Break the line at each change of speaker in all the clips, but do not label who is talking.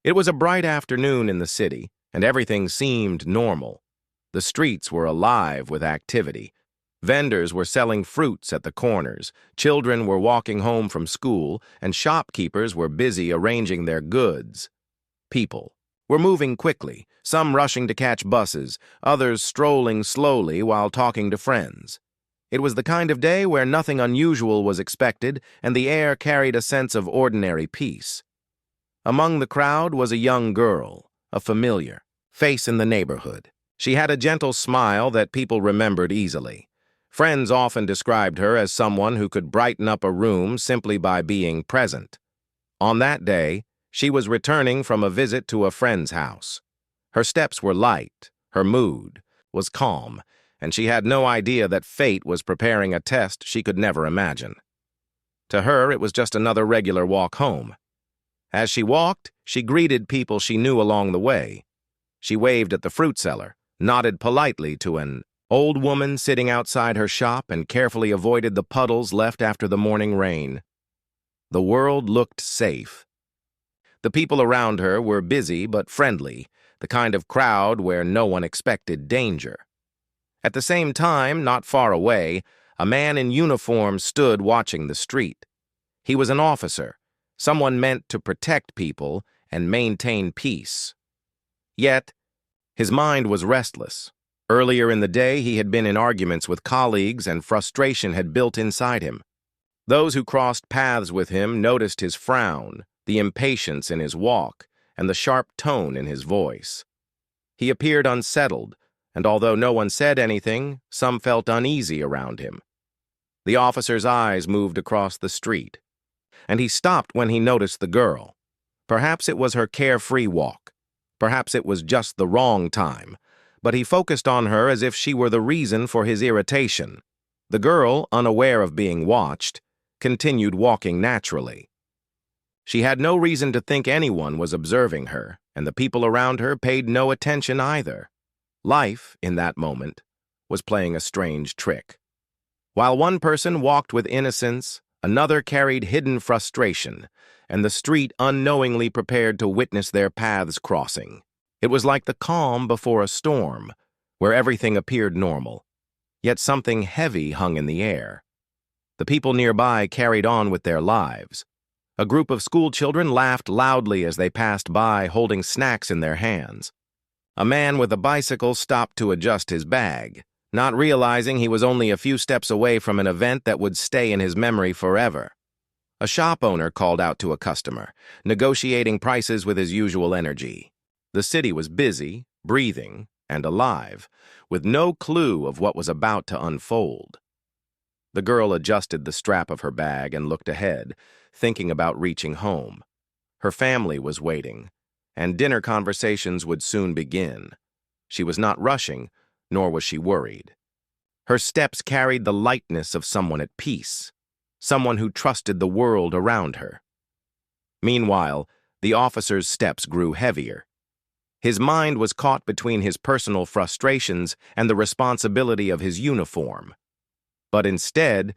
It was a bright afternoon in the city, and everything seemed normal. The streets were alive with activity. Vendors were selling fruits at the corners, children were walking home from school, and shopkeepers were busy arranging their goods. People were moving quickly, some rushing to catch buses, others strolling slowly while talking to friends. It was the kind of day where nothing unusual was expected, and the air carried a sense of ordinary peace. Among the crowd was a young girl, a familiar face in the neighborhood. She had a gentle smile that people remembered easily. Friends often described her as someone who could brighten up a room simply by being present. On that day, she was returning from a visit to a friend's house. Her steps were light, her mood was calm, and she had no idea that fate was preparing a test she could never imagine. To her, it was just another regular walk home. As she walked, she greeted people she knew along the way. She waved at the fruit seller, nodded politely to an old woman sitting outside her shop, and carefully avoided the puddles left after the morning rain. The world looked safe. The people around her were busy but friendly, the kind of crowd where no one expected danger. At the same time, not far away, a man in uniform stood watching the street. He was an officer, someone meant to protect people and maintain peace. Yet, his mind was restless. Earlier in the day, he had been in arguments with colleagues, and frustration had built inside him. Those who crossed paths with him noticed his frown, the impatience in his walk, and the sharp tone in his voice. He appeared unsettled, and although no one said anything, some felt uneasy around him. The officer's eyes moved across the street, and he stopped when he noticed the girl. Perhaps it was her carefree walk. Perhaps it was just the wrong time, but he focused on her as if she were the reason for his irritation. The girl, unaware of being watched, continued walking naturally. She had no reason to think anyone was observing her, and the people around her paid no attention either. Life, in that moment, was playing a strange trick. While one person walked with innocence, another carried hidden frustration, and the street unknowingly prepared to witness their paths crossing. It was like the calm before a storm, where everything appeared normal, yet something heavy hung in the air. The people nearby carried on with their lives. A group of school children laughed loudly as they passed by, holding snacks in their hands. A man with a bicycle stopped to adjust his bag, not realizing he was only a few steps away from an event that would stay in his memory forever. A shop owner called out to a customer, negotiating prices with his usual energy. The city was busy, breathing, and alive, with no clue of what was about to unfold. The girl adjusted the strap of her bag and looked ahead, thinking about reaching home. Her family was waiting, and dinner conversations would soon begin. She was not rushing, nor was she worried. Her steps carried the lightness of someone at peace, someone who trusted the world around her. Meanwhile, the officer's steps grew heavier. His mind was caught between his personal frustrations and the responsibility of his uniform. But instead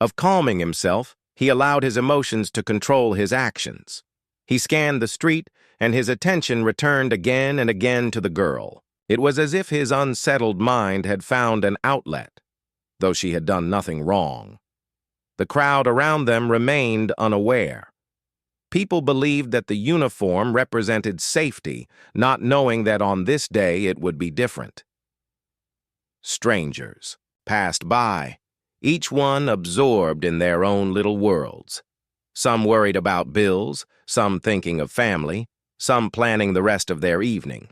of calming himself, he allowed his emotions to control his actions. He scanned the street, and his attention returned again and again to the girl. It was as if his unsettled mind had found an outlet, though she had done nothing wrong. The crowd around them remained unaware. People believed that the uniform represented safety, not knowing that on this day it would be different. Strangers passed by, each one absorbed in their own little worlds. Some worried about bills, some thinking of family, some planning the rest of their evening.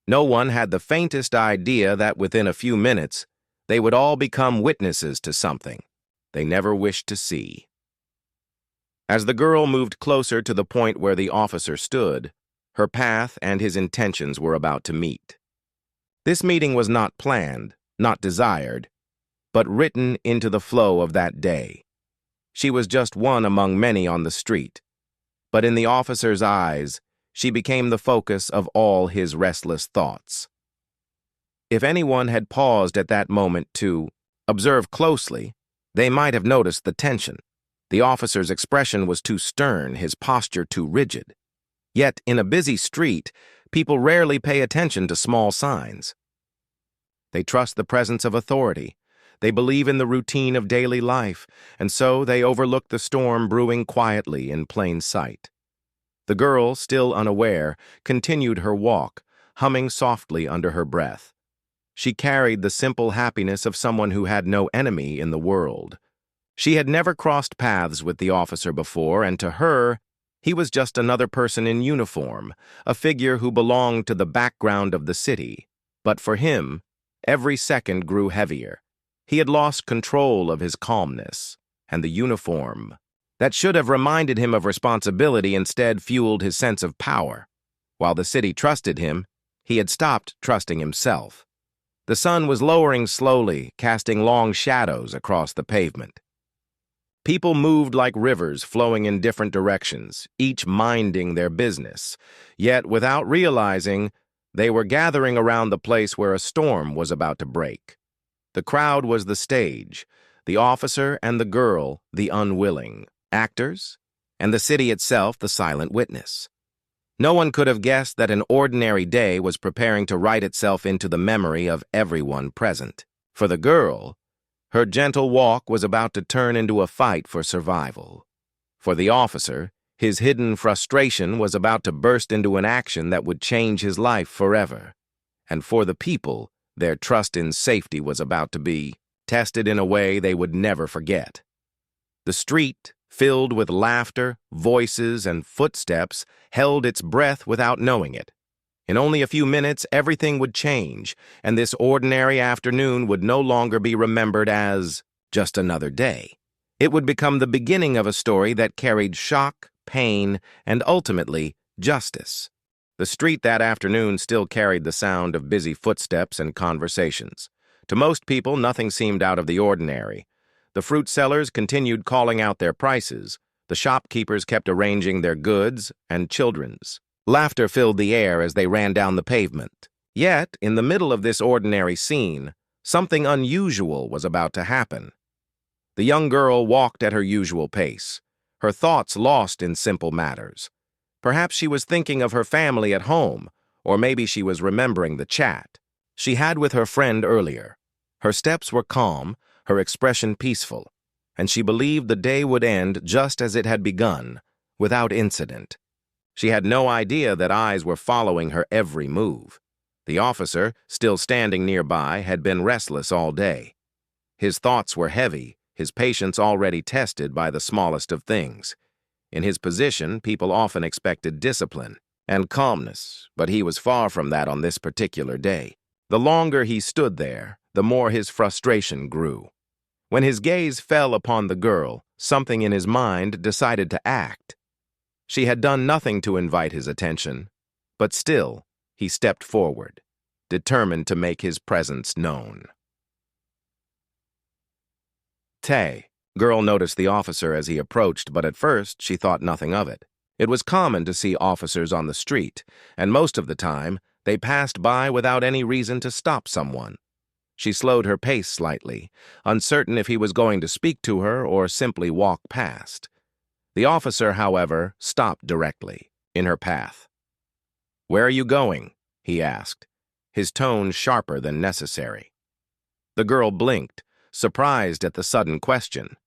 No one had the faintest idea that within a few minutes, they would all become witnesses to something they never wished to see. As the girl moved closer to the point where the officer stood, her path and his intentions were about to meet. This meeting was not planned, not desired, but written into the flow of that day. She was just one among many on the street, but in the officer's eyes, she became the focus of all his restless thoughts. If anyone had paused at that moment to observe closely, they might have noticed the tension. The officer's expression was too stern, his posture too rigid. Yet, in a busy street, people rarely pay attention to small signs. They trust the presence of authority. They believe in the routine of daily life, and so they overlook the storm brewing quietly in plain sight. The girl, still unaware, continued her walk, humming softly under her breath. She carried the simple happiness of someone who had no enemy in the world. She had never crossed paths with the officer before, and to her, he was just another person in uniform, a figure who belonged to the background of the city. But for him, every second grew heavier. He had lost control of his calmness, and the uniform that should have reminded him of responsibility instead fueled his sense of power. While the city trusted him, he had stopped trusting himself. The sun was lowering slowly, casting long shadows across the pavement. People moved like rivers flowing in different directions, each minding their business. Yet, without realizing, they were gathering around the place where a storm was about to break. The crowd was the stage, the officer and the girl the unwilling actors, and the city itself the silent witness. No one could have guessed that an ordinary day was preparing to write itself into the memory of everyone present. For the girl, her gentle walk was about to turn into a fight for survival. For the officer, his hidden frustration was about to burst into an action that would change his life forever. And for the people, their trust in safety was about to be tested in a way they would never forget. The street, filled with laughter, voices, and footsteps, held its breath without knowing it. In only a few minutes, everything would change, and this ordinary afternoon would no longer be remembered as just another day. It would become the beginning of a story that carried shock, pain, and ultimately, justice. The street that afternoon still carried the sound of busy footsteps and conversations. To most people, nothing seemed out of the ordinary. The fruit sellers continued calling out their prices. The shopkeepers kept arranging their goods, and children's laughter filled the air as they ran down the pavement. Yet, in the middle of this ordinary scene, something unusual was about to happen. The young girl walked at her usual pace, her thoughts lost in simple matters. Perhaps she was thinking of her family at home, or maybe she was remembering the chat she had with her friend earlier. Her steps were calm, her expression peaceful, and she believed the day would end just as it had begun, without incident. She had no idea that eyes were following her every move. The officer, still standing nearby, had been restless all day. His thoughts were heavy, his patience already tested by the smallest of things. In his position, people often expected discipline and calmness, but he was far from that on this particular day. The longer he stood there, the more his frustration grew. When his gaze fell upon the girl, something in his mind decided to act. She had done nothing to invite his attention, but still, he stepped forward, determined to make his presence known. Tay. Girl noticed the officer as he approached, but at first she thought nothing of it. It was common to see officers on the street, and most of the time, they passed by without any reason to stop someone. She slowed her pace slightly, uncertain if he was going to speak to her or simply walk past. The officer, however, stopped directly, in her path. "Where are you going?" he asked, his tone sharper than necessary. The girl blinked, surprised at the sudden question.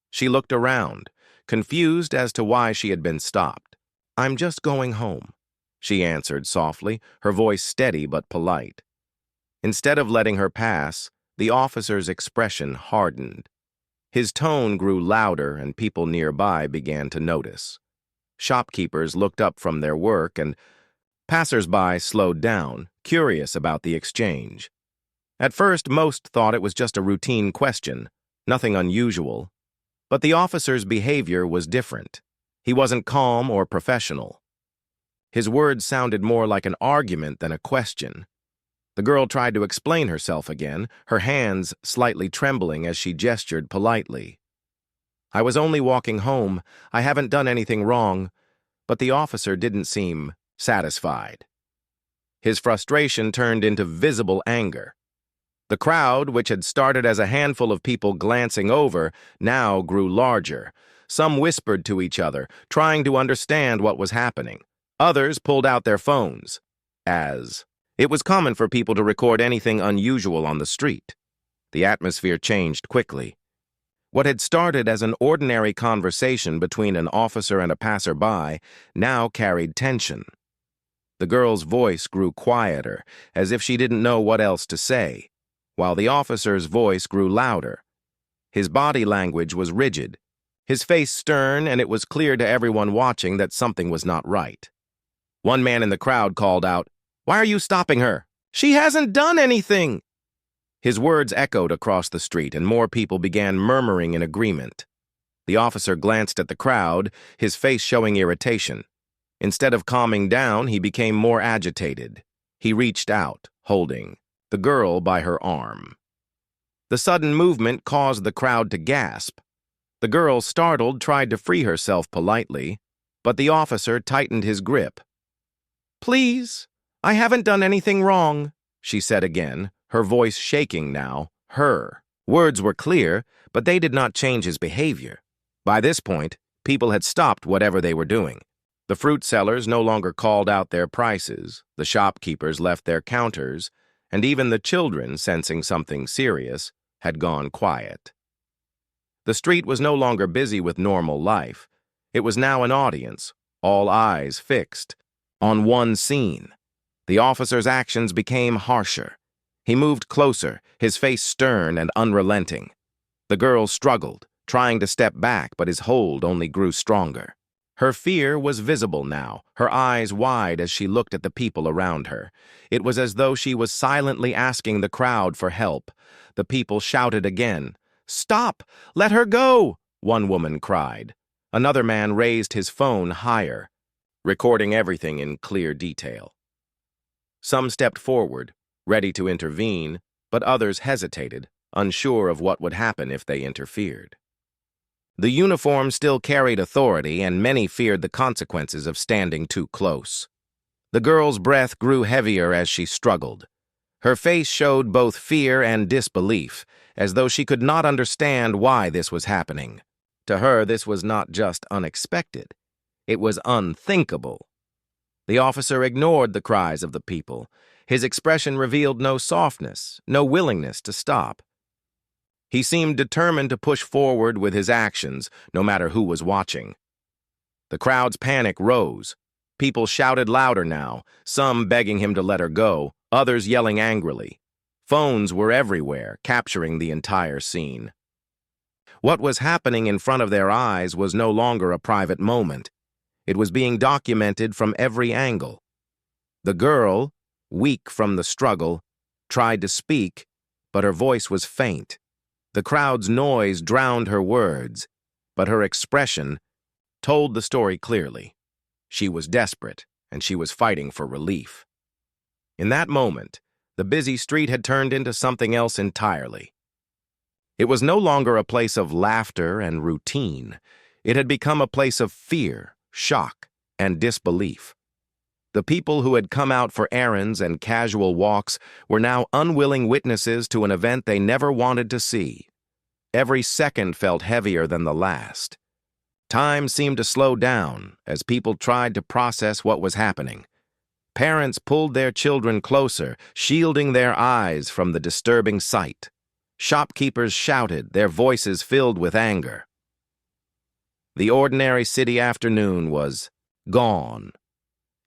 She looked around, confused as to why she had been stopped. "I'm just going home," she answered softly, her voice steady but polite. Instead of letting her pass, the officer's expression hardened. His tone grew louder and people nearby began to notice. Shopkeepers looked up from their work and passers-by slowed down, curious about the exchange. At first, most thought it was just a routine question, nothing unusual. But the officer's behavior was different. He wasn't calm or professional. His words sounded more like an argument than a question. The girl tried to explain herself again, her hands slightly trembling as she gestured politely. "I was only walking home. I haven't done anything wrong." But the officer didn't seem satisfied. His frustration turned into visible anger. The crowd, which had started as a handful of people glancing over, now grew larger. Some whispered to each other, trying to understand what was happening. Others pulled out their phones, as it was common for people to record anything unusual on the street. The atmosphere changed quickly. What had started as an ordinary conversation between an officer and a passerby now carried tension. The girl's voice grew quieter, as if she didn't know what else to say, while the officer's voice grew louder. His body language was rigid, his face stern, and it was clear to everyone watching that something was not right. One man in the crowd called out, "Why are you stopping her? She hasn't done anything!" His words echoed across the street, and more people began murmuring in agreement. The officer glanced at the crowd, his face showing irritation. Instead of calming down, he became more agitated. He reached out, holding the girl by her arm. The sudden movement caused the crowd to gasp. The girl, startled, tried to free herself politely, but the officer tightened his grip. "Please, I haven't done anything wrong," she said again, her voice shaking now. Her words were clear, but they did not change his behavior. By this point, people had stopped whatever they were doing. The fruit sellers no longer called out their prices, the shopkeepers left their counters, and even the children, sensing something serious, had gone quiet. The street was no longer busy with normal life. It was now an audience, all eyes fixed on one scene. The officer's actions became harsher. He moved closer, his face stern and unrelenting. The girl struggled, trying to step back, but his hold only grew stronger. Her fear was visible now, her eyes wide as she looked at the people around her. It was as though she was silently asking the crowd for help. The people shouted again. "Stop! Let her go!" one woman cried. Another man raised his phone higher, recording everything in clear detail. Some stepped forward, ready to intervene, but others hesitated, unsure of what would happen if they interfered. The uniform still carried authority, and many feared the consequences of standing too close. The girl's breath grew heavier as she struggled. Her face showed both fear and disbelief, as though she could not understand why this was happening. To her, this was not just unexpected. It was unthinkable. The officer ignored the cries of the people. His expression revealed no softness, no willingness to stop. He seemed determined to push forward with his actions, no matter who was watching. The crowd's panic rose. People shouted louder now, some begging him to let her go, others yelling angrily. Phones were everywhere, capturing the entire scene. What was happening in front of their eyes was no longer a private moment. It was being documented from every angle. The girl, weak from the struggle, tried to speak, but her voice was faint. The crowd's noise drowned her words, but her expression told the story clearly. She was desperate, and she was fighting for relief. In that moment, the busy street had turned into something else entirely. It was no longer a place of laughter and routine. It had become a place of fear, shock, and disbelief. The people who had come out for errands and casual walks were now unwilling witnesses to an event they never wanted to see. Every second felt heavier than the last. Time seemed to slow down as people tried to process what was happening. Parents pulled their children closer, shielding their eyes from the disturbing sight. Shopkeepers shouted, their voices filled with anger. The ordinary city afternoon was gone.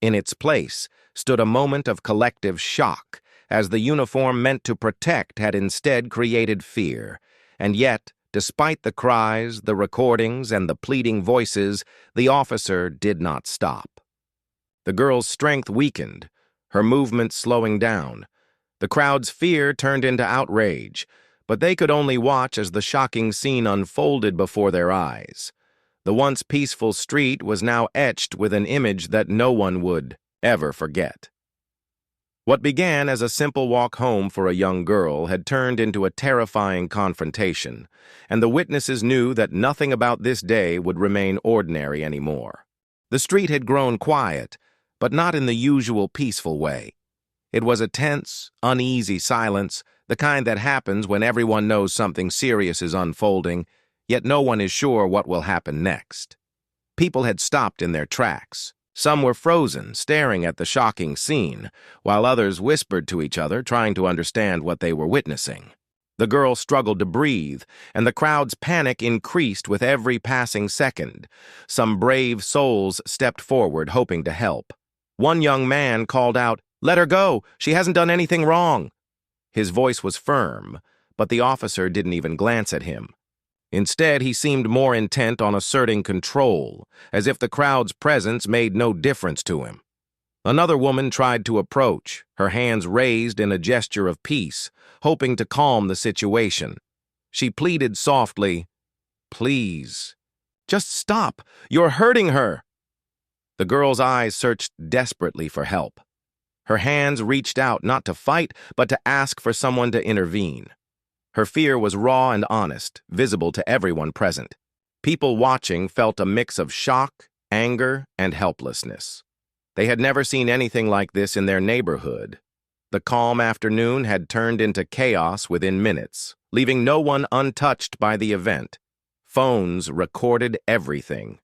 In its place stood a moment of collective shock, as the uniform meant to protect had instead created fear. And yet, despite the cries, the recordings, and the pleading voices, the officer did not stop. The girl's strength weakened, her movements slowing down. The crowd's fear turned into outrage, but they could only watch as the shocking scene unfolded before their eyes. The once peaceful street was now etched with an image that no one would ever forget. What began as a simple walk home for a young girl had turned into a terrifying confrontation, and the witnesses knew that nothing about this day would remain ordinary anymore. The street had grown quiet, but not in the usual peaceful way. It was a tense, uneasy silence, the kind that happens when everyone knows something serious is unfolding, yet no one is sure what will happen next. People had stopped in their tracks, Some were frozen, staring at the shocking scene, while others whispered to each other, trying to understand what they were witnessing. The girl struggled to breathe, and the crowd's panic increased with every passing second. Some brave souls stepped forward, hoping to help. One young man called out, "Let her go! She hasn't done anything wrong!" His voice was firm, but the officer didn't even glance at him. Instead, he seemed more intent on asserting control, as if the crowd's presence made no difference to him. Another woman tried to approach, her hands raised in a gesture of peace, hoping to calm the situation. She pleaded softly, "Please, just stop. You're hurting her." The girl's eyes searched desperately for help. Her hands reached out not to fight, but to ask for someone to intervene. Her fear was raw and honest, visible to everyone present. People watching felt a mix of shock, anger, and helplessness. They had never seen anything like this in their neighborhood. The calm afternoon had turned into chaos within minutes, leaving no one untouched by the event. Phones recorded everything.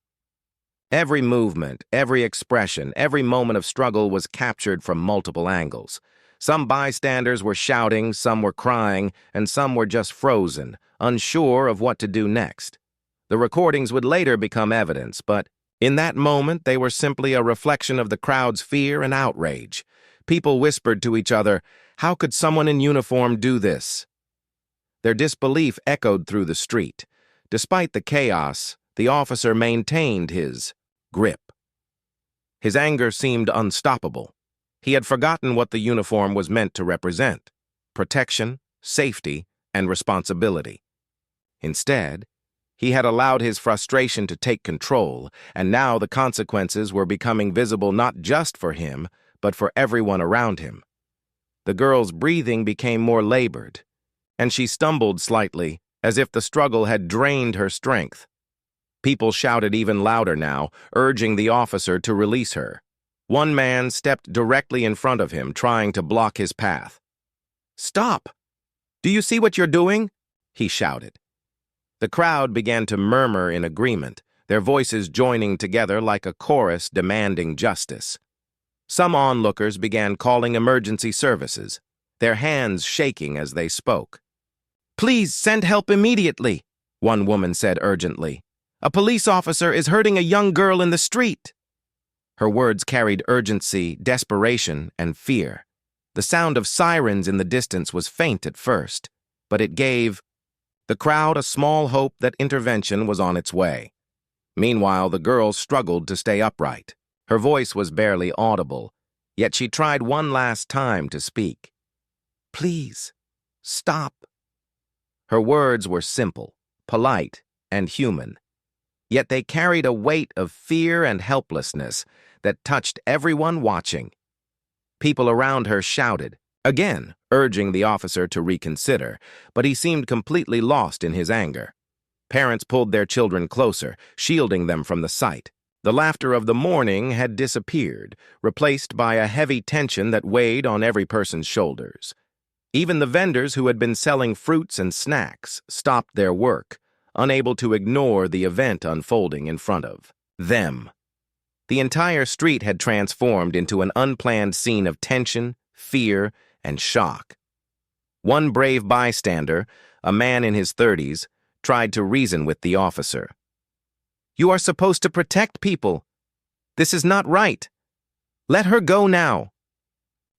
Every movement, every expression, every moment of struggle was captured from multiple angles. Some bystanders were shouting, some were crying, and some were just frozen, unsure of what to do next. The recordings would later become evidence, but in that moment they were simply a reflection of the crowd's fear and outrage. People whispered to each other, "How could someone in uniform do this?" Their disbelief echoed through the street. Despite the chaos, the officer maintained his grip. His anger seemed unstoppable. He had forgotten what the uniform was meant to represent: protection, safety, and responsibility. Instead, he had allowed his frustration to take control, and now the consequences were becoming visible not just for him, but for everyone around him. The girl's breathing became more labored, and she stumbled slightly, as if the struggle had drained her strength. People shouted even louder now, urging the officer to release her. One man stepped directly in front of him, trying to block his path. "Stop! Do you see what you're doing?" he shouted. The crowd began to murmur in agreement, their voices joining together like a chorus demanding justice. Some onlookers began calling emergency services, their hands shaking as they spoke. "Please send help immediately," one woman said urgently. "A police officer is hurting a young girl in the street." Her words carried urgency, desperation, and fear. The sound of sirens in the distance was faint at first, but it gave the crowd a small hope that intervention was on its way. Meanwhile, the girl struggled to stay upright. Her voice was barely audible, yet she tried one last time to speak. "Please, stop." Her words were simple, polite, and human, yet they carried a weight of fear and helplessness that touched everyone watching. People around her shouted, again urging the officer to reconsider, but he seemed completely lost in his anger. Parents pulled their children closer, shielding them from the sight. The laughter of the morning had disappeared, replaced by a heavy tension that weighed on every person's shoulders. Even the vendors who had been selling fruits and snacks stopped their work, unable to ignore the event unfolding in front of them. The entire street had transformed into an unplanned scene of tension, fear, and shock. One brave bystander, a man in his 30s, tried to reason with the officer. "You are supposed to protect people. This is not right. Let her go now."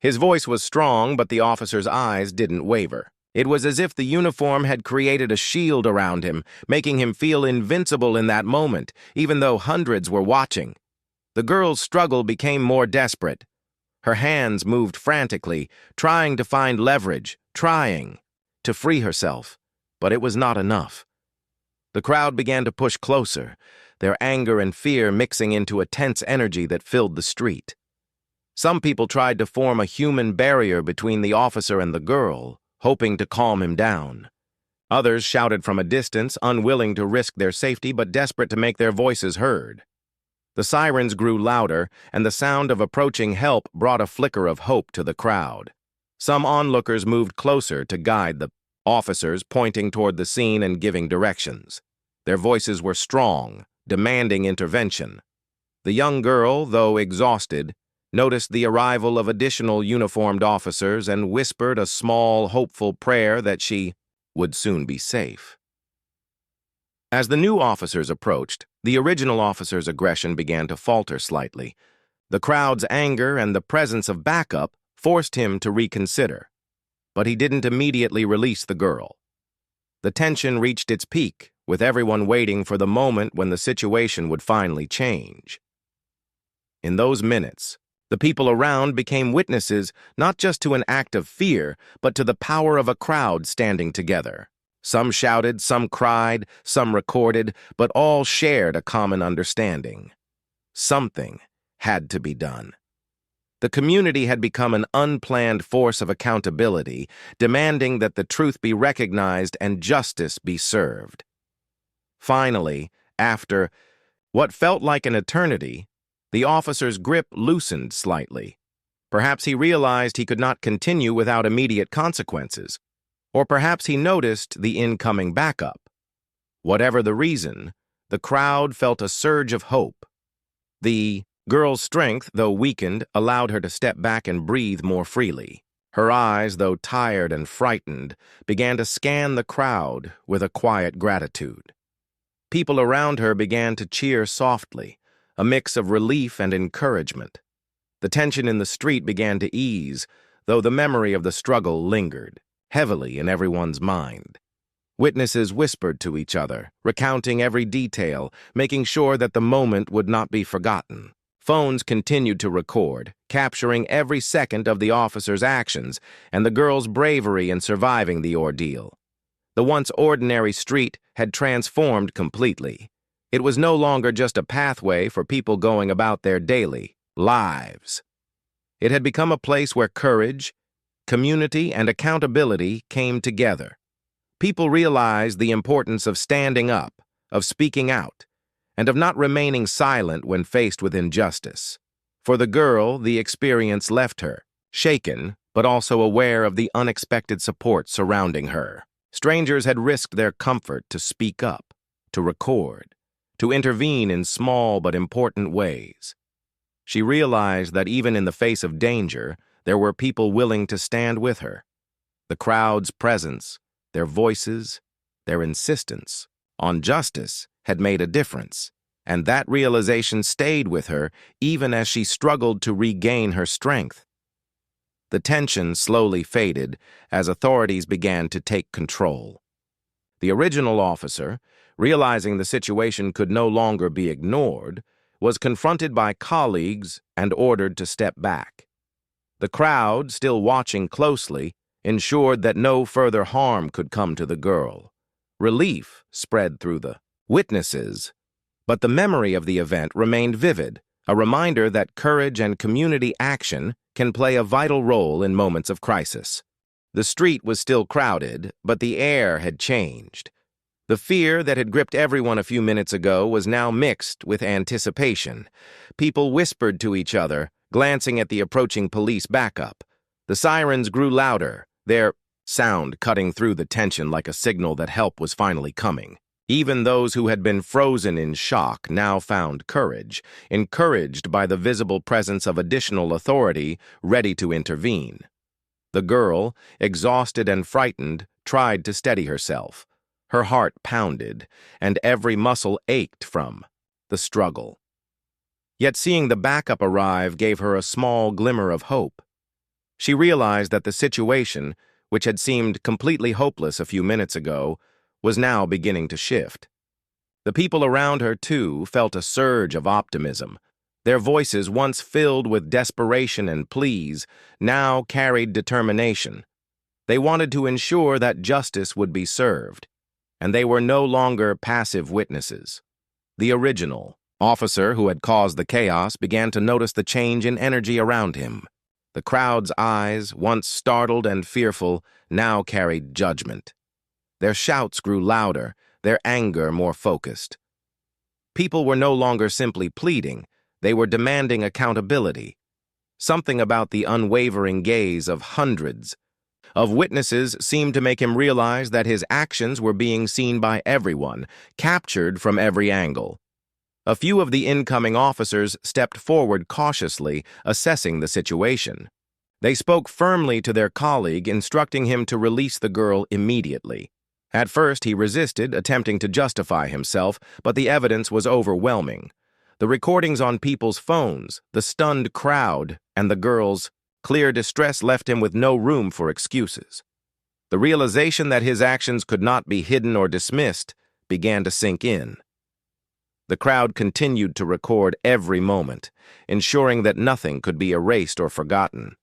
His voice was strong, but the officer's eyes didn't waver. It was as if the uniform had created a shield around him, making him feel invincible in that moment, even though hundreds were watching. The girl's struggle became more desperate. Her hands moved frantically, trying to find leverage, trying to free herself, but it was not enough. The crowd began to push closer, their anger and fear mixing into a tense energy that filled the street. Some people tried to form a human barrier between the officer and the girl, hoping to calm him down. Others shouted from a distance, unwilling to risk their safety but desperate to make their voices heard. The sirens grew louder, and the sound of approaching help brought a flicker of hope to the crowd. Some onlookers moved closer to guide the officers, pointing toward the scene and giving directions. Their voices were strong, demanding intervention. The young girl, though exhausted, noticed the arrival of additional uniformed officers and whispered a small, hopeful prayer that she would soon be safe. As the new officers approached, the original officer's aggression began to falter slightly. The crowd's anger and the presence of backup forced him to reconsider, but he didn't immediately release the girl. The tension reached its peak, with everyone waiting for the moment when the situation would finally change. In those minutes, the people around became witnesses not just to an act of fear, but to the power of a crowd standing together. Some shouted, some cried, some recorded, but all shared a common understanding. Something had to be done. The community had become an unplanned force of accountability, demanding that the truth be recognized and justice be served. Finally, after what felt like an eternity, the officer's grip loosened slightly. Perhaps he realized he could not continue without immediate consequences, or perhaps he noticed the incoming backup. Whatever the reason, the crowd felt a surge of hope. The girl's strength, though weakened, allowed her to step back and breathe more freely. Her eyes, though tired and frightened, began to scan the crowd with a quiet gratitude. People around her began to cheer softly, a mix of relief and encouragement. The tension in the street began to ease, though the memory of the struggle lingered, heavily in everyone's mind. Witnesses whispered to each other, recounting every detail, making sure that the moment would not be forgotten. Phones continued to record, capturing every second of the officer's actions and the girl's bravery in surviving the ordeal. The once ordinary street had transformed completely. It was no longer just a pathway for people going about their daily lives. It had become a place where courage, community, and accountability came together. People realized the importance of standing up, of speaking out, and of not remaining silent when faced with injustice. For the girl, the experience left her, shaken, but also aware of the unexpected support surrounding her. Strangers had risked their comfort to speak up, to record, to intervene in small but important ways. She realized that even in the face of danger, there were people willing to stand with her. The crowd's presence, their voices, their insistence on justice had made a difference, and that realization stayed with her even as she struggled to regain her strength. The tension slowly faded as authorities began to take control. The original officer, realizing the situation could no longer be ignored, was confronted by colleagues and ordered to step back. The crowd, still watching closely, ensured that no further harm could come to the girl. Relief spread through the witnesses, but the memory of the event remained vivid, a reminder that courage and community action can play a vital role in moments of crisis. The street was still crowded, but the air had changed. The fear that had gripped everyone a few minutes ago was now mixed with anticipation. People whispered to each other, glancing at the approaching police backup. The sirens grew louder, their sound cutting through the tension like a signal that help was finally coming. Even those who had been frozen in shock now found courage, encouraged by the visible presence of additional authority ready to intervene. The girl, exhausted and frightened, tried to steady herself. Her heart pounded, and every muscle ached from the struggle. Yet seeing the backup arrive gave her a small glimmer of hope. She realized that the situation, which had seemed completely hopeless a few minutes ago, was now beginning to shift. The people around her, too, felt a surge of optimism. Their voices, once filled with desperation and pleas, now carried determination. They wanted to ensure that justice would be served, and they were no longer passive witnesses. The original officer who had caused the chaos began to notice the change in energy around him. The crowd's eyes, once startled and fearful, now carried judgment. Their shouts grew louder, their anger more focused. People were no longer simply pleading, they were demanding accountability. Something about the unwavering gaze of hundreds of witnesses seemed to make him realize that his actions were being seen by everyone, captured from every angle. A few of the incoming officers stepped forward cautiously, assessing the situation. They spoke firmly to their colleague, instructing him to release the girl immediately. At first, he resisted, attempting to justify himself, but the evidence was overwhelming. The recordings on people's phones, the stunned crowd, and the girl's clear distress left him with no room for excuses. The realization that his actions could not be hidden or dismissed began to sink in. The crowd continued to record every moment, ensuring that nothing could be erased or forgotten.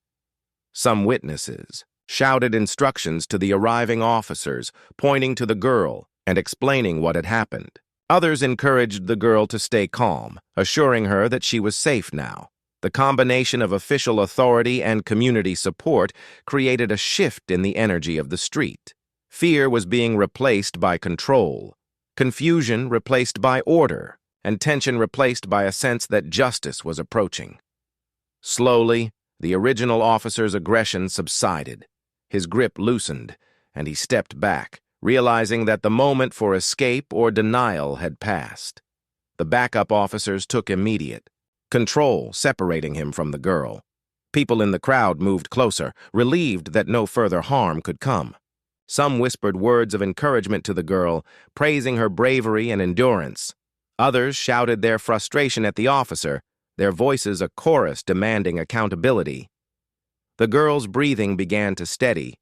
Some witnesses shouted instructions to the arriving officers, pointing to the girl and explaining what had happened. Others encouraged the girl to stay calm, assuring her that she was safe now. The combination of official authority and community support created a shift in the energy of the street. Fear was being replaced by control, confusion replaced by order, and tension replaced by a sense that justice was approaching. Slowly, the original officer's aggression subsided. His grip loosened, and he stepped back, realizing that the moment for escape or denial had passed. The backup officers took immediate control, separating him from the girl. People in the crowd moved closer, relieved that no further harm could come. Some whispered words of encouragement to the girl, praising her bravery and endurance. Others shouted their frustration at the officer, their voices a chorus demanding accountability. The girl's breathing began to steady.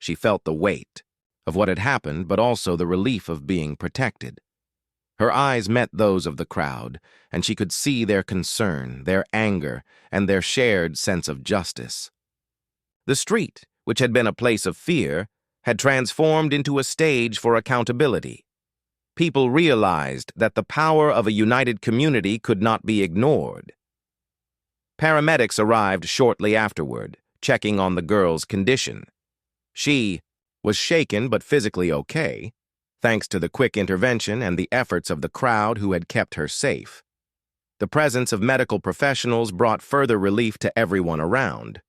She felt the weight of what had happened, but also the relief of being protected. Her eyes met those of the crowd, and she could see their concern, their anger, and their shared sense of justice. The street, which had been a place of fear, had transformed into a stage for accountability. People realized that the power of a united community could not be ignored. Paramedics arrived shortly afterward, checking on the girl's condition. She was shaken but physically okay, thanks to the quick intervention and the efforts of the crowd who had kept her safe. The presence of medical professionals brought further relief to everyone around.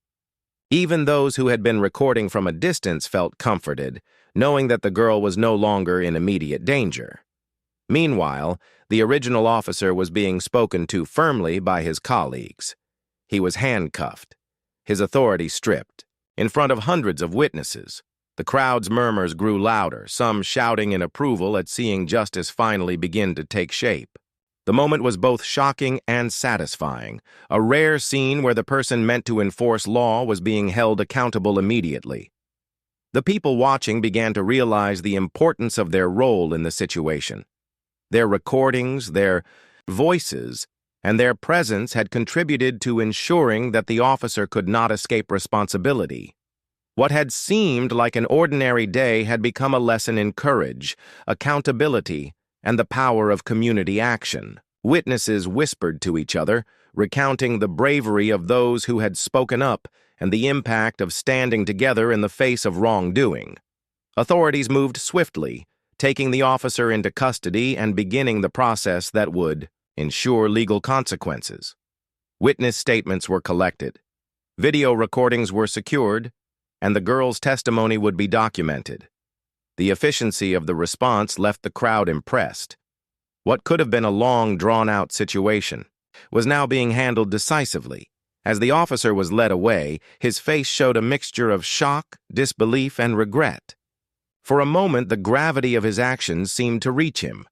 Even those who had been recording from a distance felt comforted, knowing that the girl was no longer in immediate danger. Meanwhile, the original officer was being spoken to firmly by his colleagues. He was handcuffed, his authority stripped, in front of hundreds of witnesses. The crowd's murmurs grew louder, some shouting in approval at seeing justice finally begin to take shape. The moment was both shocking and satisfying, a rare scene where the person meant to enforce law was being held accountable immediately. The people watching began to realize the importance of their role in the situation. Their recordings, their voices, and their presence had contributed to ensuring that the officer could not escape responsibility. What had seemed like an ordinary day had become a lesson in courage, accountability, and the power of community action. Witnesses whispered to each other, recounting the bravery of those who had spoken up and the impact of standing together in the face of wrongdoing. Authorities moved swiftly, taking the officer into custody and beginning the process that would ensure legal consequences. Witness statements were collected. Video recordings were secured, and the girl's testimony would be documented. The efficiency of the response left the crowd impressed. What could have been a long, drawn-out situation was now being handled decisively. As the officer was led away, his face showed a mixture of shock, disbelief, and regret. For a moment, the gravity of his actions seemed to reach him.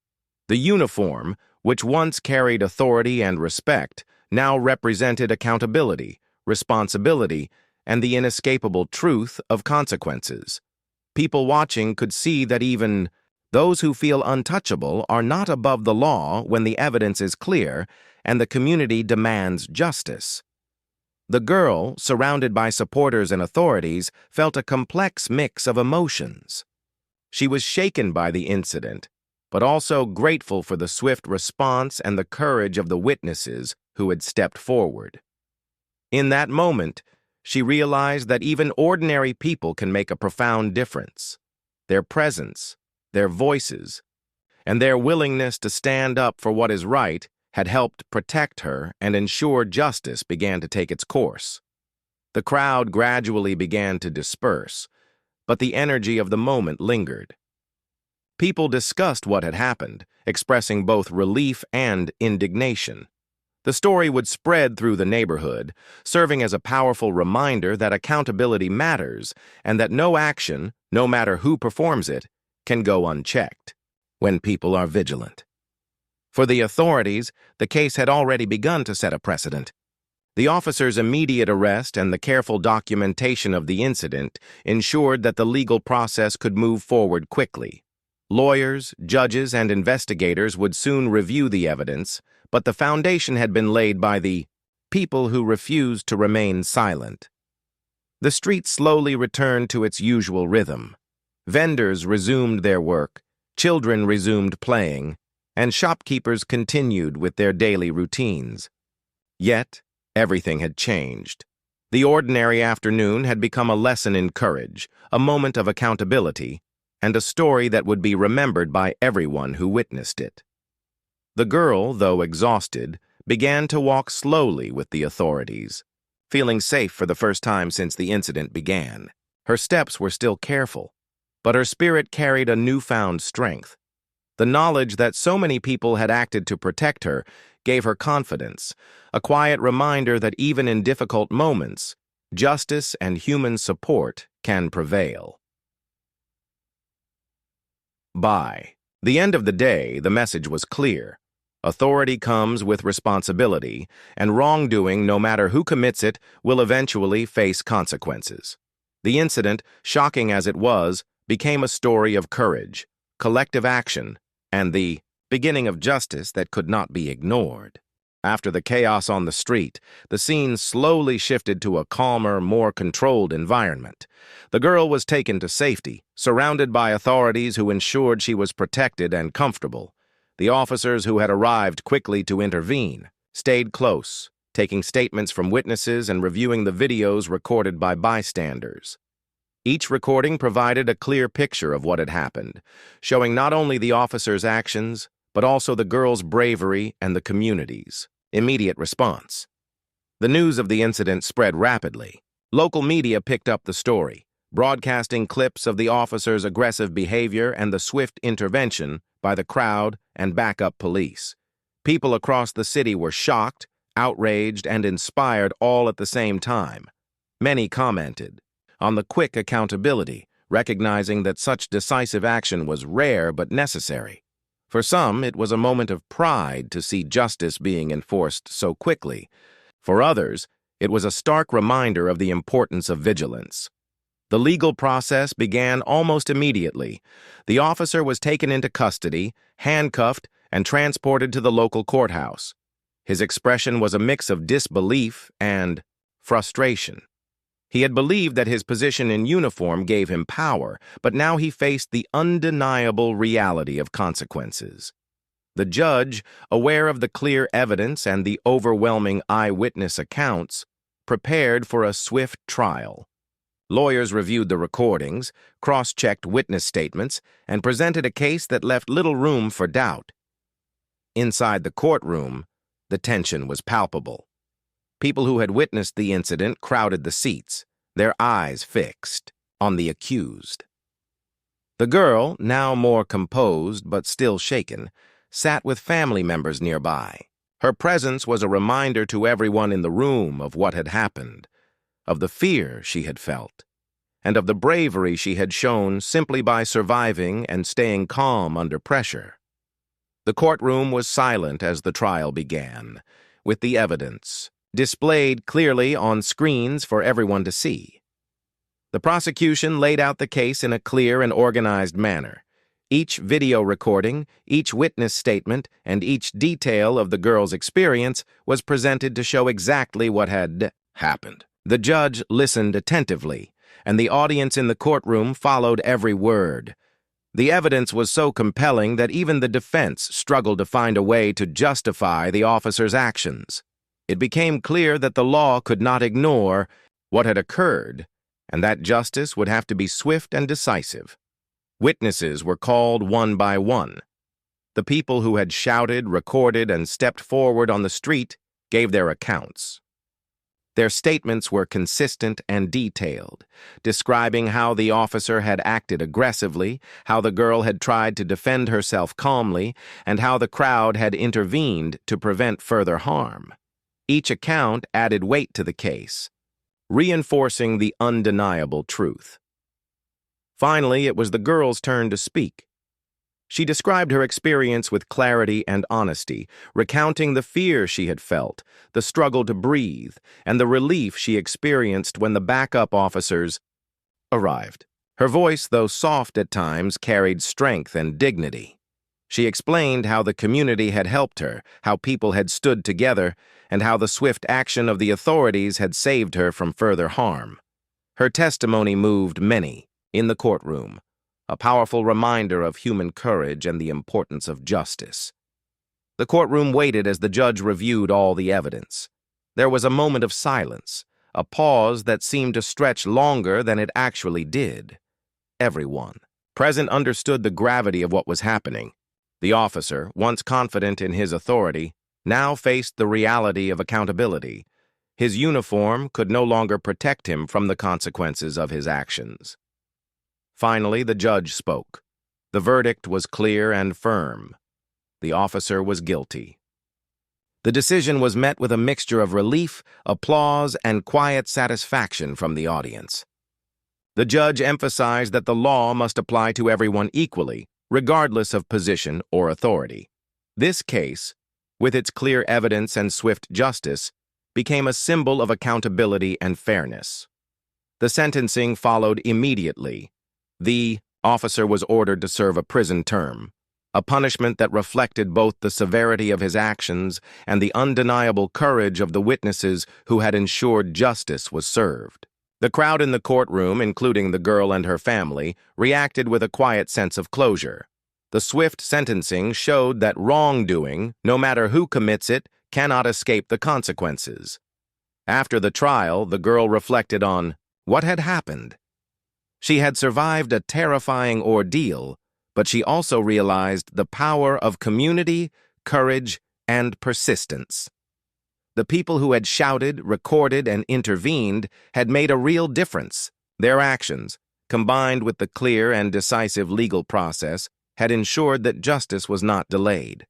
The uniform, which once carried authority and respect, now represented accountability, responsibility, and the inescapable truth of consequences. People watching could see that even those who feel untouchable are not above the law when the evidence is clear and the community demands justice. The girl, surrounded by supporters and authorities, felt a complex mix of emotions. She was shaken by the incident, but also grateful for the swift response and the courage of the witnesses who had stepped forward. In that moment, she realized that even ordinary people can make a profound difference. Their presence, their voices, and their willingness to stand up for what is right had helped protect her and ensure justice began to take its course. The crowd gradually began to disperse, but the energy of the moment lingered. People discussed what had happened, expressing both relief and indignation. The story would spread through the neighborhood, serving as a powerful reminder that accountability matters and that no action, no matter who performs it, can go unchecked when people are vigilant. For the authorities, the case had already begun to set a precedent. The officer's immediate arrest and the careful documentation of the incident ensured that the legal process could move forward quickly. Lawyers, judges, and investigators would soon review the evidence, but the foundation had been laid by the people who refused to remain silent. The street slowly returned to its usual rhythm. Vendors resumed their work, children resumed playing, and shopkeepers continued with their daily routines. Yet, everything had changed. The ordinary afternoon had become a lesson in courage, a moment of accountability, and a story that would be remembered by everyone who witnessed it. The girl, though exhausted, began to walk slowly with the authorities, feeling safe for the first time since the incident began. Her steps were still careful, but her spirit carried a newfound strength. The knowledge that so many people had acted to protect her gave her confidence, a quiet reminder that even in difficult moments, justice and human support can prevail. By the end of the day, the message was clear. Authority comes with responsibility, and wrongdoing, no matter who commits it, will eventually face consequences. The incident, shocking as it was, became a story of courage, collective action, and the beginning of justice that could not be ignored. After the chaos on the street, the scene slowly shifted to a calmer, more controlled environment. The girl was taken to safety, surrounded by authorities who ensured she was protected and comfortable. The officers who had arrived quickly to intervene stayed close, taking statements from witnesses and reviewing the videos recorded by bystanders. Each recording provided a clear picture of what had happened, showing not only the officers' actions, but also the girl's bravery and the community's immediate response. The news of the incident spread rapidly. Local media picked up the story, broadcasting clips of the officers' aggressive behavior and the swift intervention by the crowd and backup police. People across the city were shocked, outraged, and inspired all at the same time. Many commented on the quick accountability, recognizing that such decisive action was rare but necessary. For some, it was a moment of pride to see justice being enforced so quickly. For others, it was a stark reminder of the importance of vigilance. The legal process began almost immediately. The officer was taken into custody, handcuffed, and transported to the local courthouse. His expression was a mix of disbelief and frustration. He had believed that his position in uniform gave him power, but now he faced the undeniable reality of consequences. The judge, aware of the clear evidence and the overwhelming eyewitness accounts, prepared for a swift trial. Lawyers reviewed the recordings, cross-checked witness statements, and presented a case that left little room for doubt. Inside the courtroom, the tension was palpable. People who had witnessed the incident crowded the seats, their eyes fixed on the accused. The girl, now more composed but still shaken, sat with family members nearby. Her presence was a reminder to everyone in the room of what had happened, of the fear she had felt, and of the bravery she had shown simply by surviving and staying calm under pressure. The courtroom was silent as the trial began, with the evidence displayed clearly on screens for everyone to see. The prosecution laid out the case in a clear and organized manner. Each video recording, each witness statement, and each detail of the girl's experience was presented to show exactly what had happened. The judge listened attentively, and the audience in the courtroom followed every word. The evidence was so compelling that even the defense struggled to find a way to justify the officer's actions. It became clear that the law could not ignore what had occurred, and that justice would have to be swift and decisive. Witnesses were called one by one. The people who had shouted, recorded, and stepped forward on the street gave their accounts. Their statements were consistent and detailed, describing how the officer had acted aggressively, how the girl had tried to defend herself calmly, and how the crowd had intervened to prevent further harm. Each account added weight to the case, reinforcing the undeniable truth. Finally, it was the girl's turn to speak. She described her experience with clarity and honesty, recounting the fear she had felt, the struggle to breathe, and the relief she experienced when the backup officers arrived. Her voice, though soft at times, carried strength and dignity. She explained how the community had helped her, how people had stood together, and how the swift action of the authorities had saved her from further harm. Her testimony moved many in the courtroom, a powerful reminder of human courage and the importance of justice. The courtroom waited as the judge reviewed all the evidence. There was a moment of silence, a pause that seemed to stretch longer than it actually did. Everyone present understood the gravity of what was happening. The officer, once confident in his authority, now faced the reality of accountability. His uniform could no longer protect him from the consequences of his actions. Finally, the judge spoke. The verdict was clear and firm. The officer was guilty. The decision was met with a mixture of relief, applause, and quiet satisfaction from the audience. The judge emphasized that the law must apply to everyone equally, regardless of position or authority. This case, with its clear evidence and swift justice, became a symbol of accountability and fairness. The sentencing followed immediately. The officer was ordered to serve a prison term, a punishment that reflected both the severity of his actions and the undeniable courage of the witnesses who had ensured justice was served. The crowd in the courtroom, including the girl and her family, reacted with a quiet sense of closure. The swift sentencing showed that wrongdoing, no matter who commits it, cannot escape the consequences. After the trial, the girl reflected on what had happened. She had survived a terrifying ordeal, but she also realized the power of community, courage, and persistence. The people who had shouted, recorded, and intervened had made a real difference. Their actions, combined with the clear and decisive legal process, had ensured that justice was not delayed.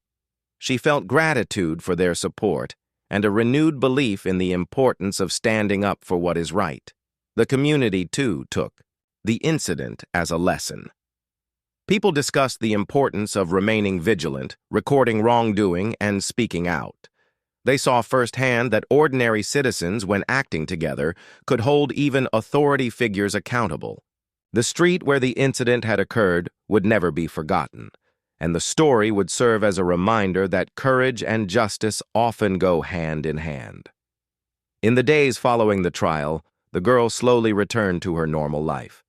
She felt gratitude for their support and a renewed belief in the importance of standing up for what is right. The community, too, took the incident as a lesson. People discussed the importance of remaining vigilant, recording wrongdoing, and speaking out. They saw firsthand that ordinary citizens, when acting together, could hold even authority figures accountable. The street where the incident had occurred would never be forgotten, and the story would serve as a reminder that courage and justice often go hand in hand. In the days following the trial, the girl slowly returned to her normal life.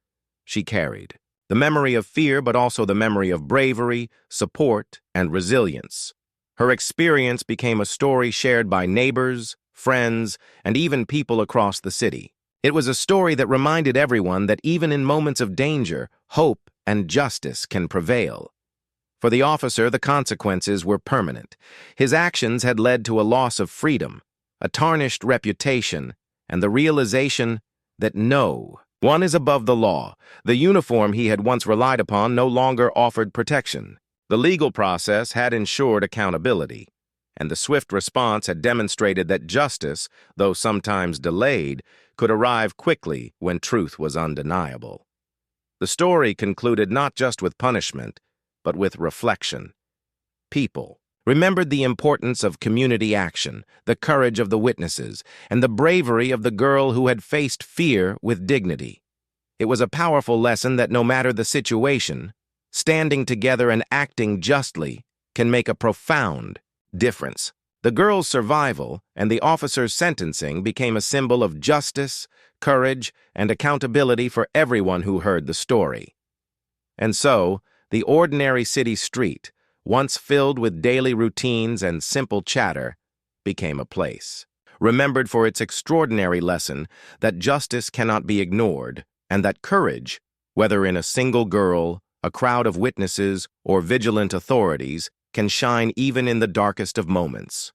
She carried the memory of fear, but also the memory of bravery, support, and resilience. Her experience became a story shared by neighbors, friends, and even people across the city. It was a story that reminded everyone that even in moments of danger, hope and justice can prevail. For the officer, the consequences were permanent. His actions had led to a loss of freedom, a tarnished reputation, and the realization that no one is above the law. The uniform he had once relied upon no longer offered protection. The legal process had ensured accountability, and the swift response had demonstrated that justice, though sometimes delayed, could arrive quickly when truth was undeniable. The story concluded not just with punishment, but with reflection. People remembered the importance of community action, the courage of the witnesses, and the bravery of the girl who had faced fear with dignity. It was a powerful lesson that no matter the situation, standing together and acting justly can make a profound difference. The girl's survival and the officer's sentencing became a symbol of justice, courage, and accountability for everyone who heard the story. And so, the ordinary city street, once filled with daily routines and simple chatter, became a place remembered for its extraordinary lesson that justice cannot be ignored, and that courage, whether in a single girl, a crowd of witnesses, or vigilant authorities, can shine even in the darkest of moments.